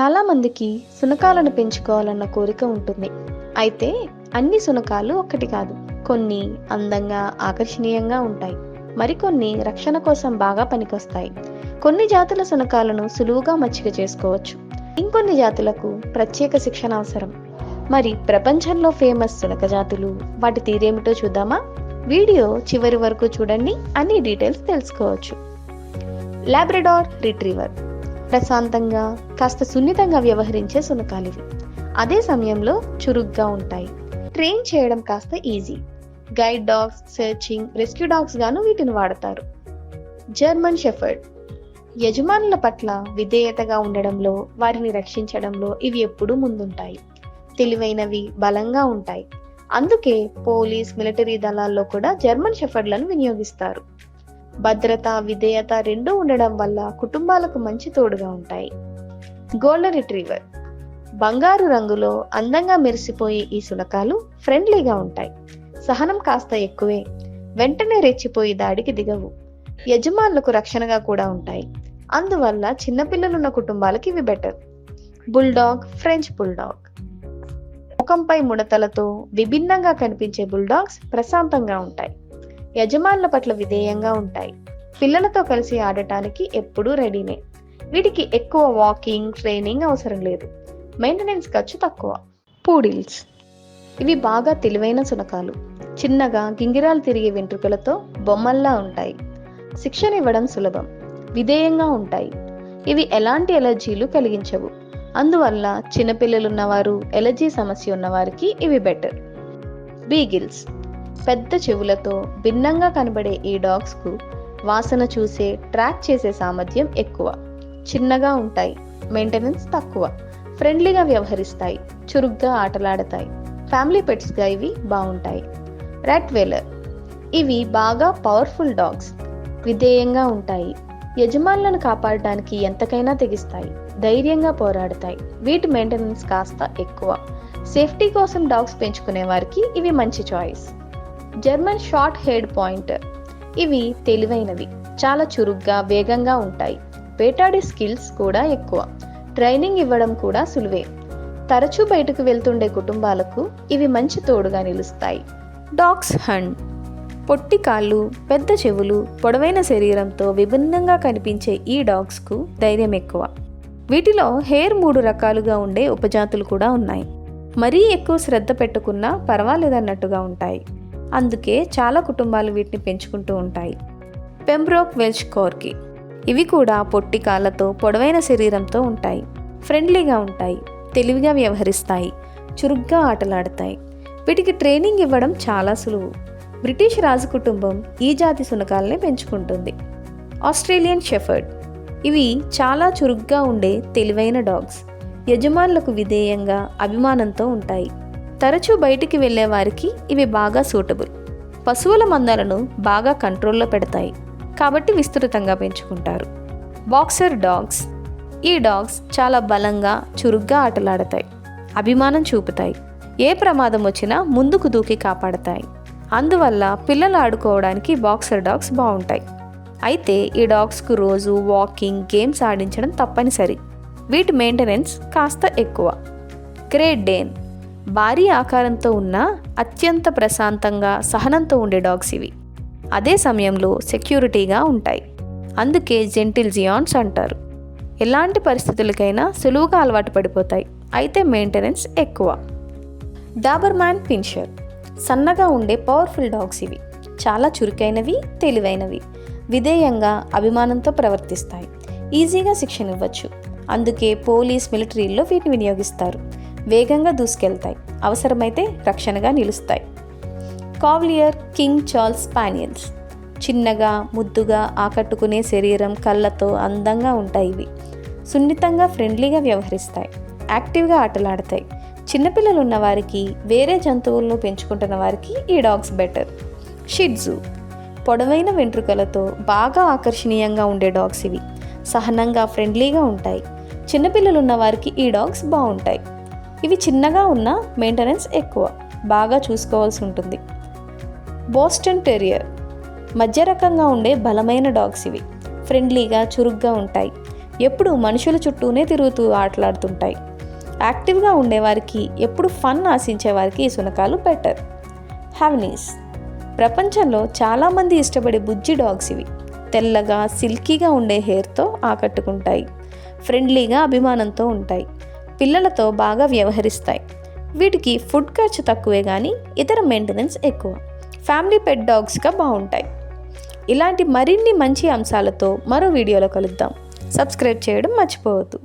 చాలామందికి శునకాలను పెంచుకోవాలన్న కోరిక ఉంటుంది. అయితే అన్ని శునకాలు ఒక్కటి కాదు. కొన్ని అందంగా, ఆకర్షణీయంగా ఉంటాయి. మరికొన్ని రక్షణ కోసం బాగా పనికొస్తాయి. కొన్ని జాతుల శునకాలను సులువుగా మచ్చిక చేసుకోవచ్చు. ఇంకొన్ని జాతులకు ప్రత్యేక శిక్షణ అవసరం. మరి ప్రపంచంలో ఫేమస్ శునక జాతులు, వాటి తీరేమిటో చూద్దామా? వీడియో చివరి వరకు చూడండి, అన్ని డీటెయిల్స్ తెలుసుకోవచ్చు. లాబ్రడార్ రిట్రీవర్ ప్రశాంతంగా, కాస్త సున్నితంగా వ్యవహరించే శునకాలివి. అదే సమయంలో చురుగ్గా ఉంటాయి. ట్రైన్ చేయడం కాస్త easy. Guide dogs, searching, rescue dogs గాను వీటిని వాడతారు. జర్మన్ షెఫర్డ్ యజమానుల పట్ల విధేయతగా ఉండడంలో, వారిని రక్షించడంలో ఇవి ఎప్పుడూ ముందుంటాయి. తెలివైనవి, బలంగా ఉంటాయి. అందుకే పోలీస్, మిలిటరీ దళాల్లో కూడా జర్మన్ షెఫర్డ్లను వినియోగిస్తారు. భద్రత, విధేయత రెండూ ఉండడం వల్ల కుటుంబాలకు మంచి తోడుగా ఉంటాయి. గోల్డెన్ రిట్రీవర్ బంగారు రంగులో అందంగా మెరిసిపోయే ఈ శునకాలు ఫ్రెండ్లీగా ఉంటాయి. సహనం కాస్త ఎక్కువే. వెంటనే రెచ్చిపోయి దాడికి దిగవు. యజమానులకు రక్షణగా కూడా ఉంటాయి. అందువల్ల చిన్నపిల్లలున్న కుటుంబాలకి ఇవి బెటర్. బుల్డాగ్, ఫ్రెంచ్ బుల్డాగ్ ముఖంపై ముడతలతో విభిన్నంగా కనిపించే బుల్డాగ్స్ ప్రశాంతంగా ఉంటాయి. యజమానుల పట్ల విధేయంగా ఉంటాయి. పిల్లలతో కలిసి ఆడటానికి ఎప్పుడూ రెడీనే. వీటికి ఎక్కువ వాకింగ్, ట్రైనింగ్ అవసరం లేదు. మెయింటెనెన్స్ ఖర్చు తక్కువ. పూడిల్స్ ఇవి బాగా తెలివైన శునకాలు. చిన్నగా గింగిరాలు తిరిగే వెంట్రుకలతో బొమ్మల్లా ఉంటాయి. శిక్షణ ఇవ్వడం సులభం. విధేయంగా ఉంటాయి. ఇవి ఎలాంటి ఎలర్జీలు కలిగించవు. అందువల్ల చిన్నపిల్లలున్నవారు, ఎలర్జీ సమస్య ఉన్నవారికి ఇవి బెటర్. బీగిల్స్ పెద్ద చెవులతో భిన్నంగా కనబడే ఈ డాగ్స్ కు వాసన చూసే, ట్రాక్ చేసే సామర్థ్యం ఎక్కువ. చిన్నగా ఉంటాయి. మెయింటెనెన్స్ తక్కువ. ఫ్రెండ్లీగా వ్యవహరిస్తాయి. చురుగ్గా ఆటలాడతాయి. ఫ్యామిలీ పెట్స్ గా ఇవి బాగుంటాయి. రాట్వెయిలర్ ఇవి బాగా పవర్ఫుల్ డాగ్స్. విధేయంగా ఉంటాయి. యజమానులను కాపాడటానికి ఎంతకైనా తెగిస్తాయి. ధైర్యంగా పోరాడతాయి. వీటి మెయింటెనెన్స్ కాస్త ఎక్కువ. సేఫ్టీ కోసం డాగ్స్ పెంచుకునే వారికి ఇవి మంచి choice. German short hired pointer ఇవి తెలివైనవి. చాలా చురుగ్గా, వేగంగా ఉంటాయి. వేటాడే స్కిల్స్ కూడా ఎక్కువ. ట్రైనింగ్ ఇవ్వడం కూడా సులువే. తరచూ బయటకు వెళ్తుండే కుటుంబాలకు ఇవి మంచి తోడుగా నిలుస్తాయి. డాగ్స్ హండ్ పొట్టి కాళ్ళు, పెద్ద చెవులు, పొడవైన శరీరంతో విభిన్నంగా కనిపించే ఈ డాగ్స్కు ధైర్యం ఎక్కువ. వీటిలో హెయిర్ 3 రకాలుగా ఉండే ఉపజాతులు కూడా ఉన్నాయి. మరీ ఎక్కువ శ్రద్ధ పెట్టుకున్నా పర్వాలేదన్నట్టుగా ఉంటాయి. అందుకే చాలా కుటుంబాలు వీటిని పెంచుకుంటూ ఉంటాయి. పెంబ్రోక్ వెల్ష్ కార్గి ఇవి కూడా పొట్టి కాళ్ళతో, పొడవైన శరీరంతో ఉంటాయి. ఫ్రెండ్లీగా ఉంటాయి. తెలివిగా వ్యవహరిస్తాయి. చురుగ్గా ఆటలాడతాయి. వీటికి ట్రైనింగ్ ఇవ్వడం చాలా సులువు. బ్రిటిష్ రాజు కుటుంబం ఈ జాతి శునకాలనే పెంచుకుంటుంది. ఆస్ట్రేలియన్ షెఫర్డ్ ఇవి చాలా చురుగ్గా ఉండే తెలివైన డాగ్స్. యజమానులకు విధేయంగా, అభిమానంతో ఉంటాయి. తరచూ బయటికి వెళ్లే వారికి ఇవి బాగా సూటబుల్. పశువుల మందలను బాగా కంట్రోల్లో పెడతాయి. కాబట్టి విస్తృతంగా పెంచుకుంటారు. బాక్సర్ డాగ్స్ ఈ డాగ్స్ చాలా బలంగా, చురుగ్గా ఆటలాడతాయి. అభిమానం చూపుతాయి. ఏ ప్రమాదం వచ్చినా ముందుకు దూకి కాపాడతాయి. అందువల్ల పిల్లలు ఆడుకోవడానికి బాక్సర్ డాగ్స్ బాగుంటాయి. అయితే ఈ డాగ్స్కు రోజు వాకింగ్, గేమ్స్ ఆడించడం తప్పనిసరి. వీటి మెయింటెనెన్స్ కాస్త ఎక్కువ. గ్రేట్ డేన్ భారీ ఆకారంతో ఉన్న అత్యంత ప్రశాంతంగా, సహనంతో ఉండే డాగ్స్ ఇవి. అదే సమయంలో సెక్యూరిటీగా ఉంటాయి. అందుకే జెంటిల్ జియాన్స్ అంటారు. ఎలాంటి పరిస్థితులకైనా సులువుగా అలవాటు పడిపోతాయి. అయితే మెయింటెనెన్స్ ఎక్కువ. డాబర్మాన్ పిన్షర్ సన్నగా ఉండే పవర్ఫుల్ డాగ్స్ ఇవి. చాలా చురుకైనవి, తెలివైనవి. విధేయంగా, అభిమానంతో ప్రవర్తిస్తాయి. ఈజీగా శిక్షణ ఇవ్వచ్చు. అందుకే పోలీస్, మిలిటరీల్లో వీటిని వినియోగిస్తారు. వేగంగా దూసుకెళ్తాయి. అవసరమైతే రక్షణగా నిలుస్తాయి. కావ్లియర్ కింగ్ చార్ల్స్ స్పానియల్స్ చిన్నగా, ముద్దుగా, ఆకట్టుకునే శరీరం, కళ్ళతో అందంగా ఉంటాయి. ఇవి సున్నితంగా, ఫ్రెండ్లీగా వ్యవహరిస్తాయి. యాక్టివ్గా ఆటలాడతాయి. చిన్నపిల్లలు ఉన్న వారికి, వేరే జంతువులను పెంచుకుంటున్న వారికి ఈ డాగ్స్ బెటర్. షిట్జు పొడవైన వెంట్రుకలతో బాగా ఆకర్షణీయంగా ఉండే డాగ్స్ ఇవి. సహనంగా, ఫ్రెండ్లీగా ఉంటాయి. చిన్నపిల్లలున్న వారికి ఈ డాగ్స్ బాగుంటాయి. ఇవి చిన్నగా ఉన్న మెయింటెనెన్స్ ఎక్కువ. బాగా చూసుకోవాల్సి ఉంటుంది. బోస్టన్ టెరియర్ మధ్య రకంగా ఉండే బలమైన డాగ్స్ ఇవి. ఫ్రెండ్లీగా, చురుగ్గా ఉంటాయి. ఎప్పుడు మనుషుల చుట్టూనే తిరుగుతూ ఆటలాడుతుంటాయి. యాక్టివ్గా ఉండేవారికి, ఎప్పుడు ఫన్ ఆశించేవారికి ఈ శునకాలు బెటర్. హ్యావ్నీస్ ప్రపంచంలో చాలామంది ఇష్టపడే బుజ్జి డాగ్స్ ఇవి. తెల్లగా సిల్కీగా ఉండే హెయిర్తో ఆకట్టుకుంటాయి. ఫ్రెండ్లీగా అభిమానంతో ఉంటాయి. పిల్లలతో బాగా వ్యవహరిస్తాయి. వీటికి ఫుడ్ ఖర్చు తక్కువే కానీ ఇతర మెయింటెనెన్స్ ఎక్కువ. ఫ్యామిలీ పెట్ డాగ్స్గా బాగుంటాయి. ఇలాంటి మరిన్ని మంచి అంశాలతో మరో వీడియోలో కలుద్దాం. సబ్స్క్రైబ్ చేయడం మర్చిపోవద్దు.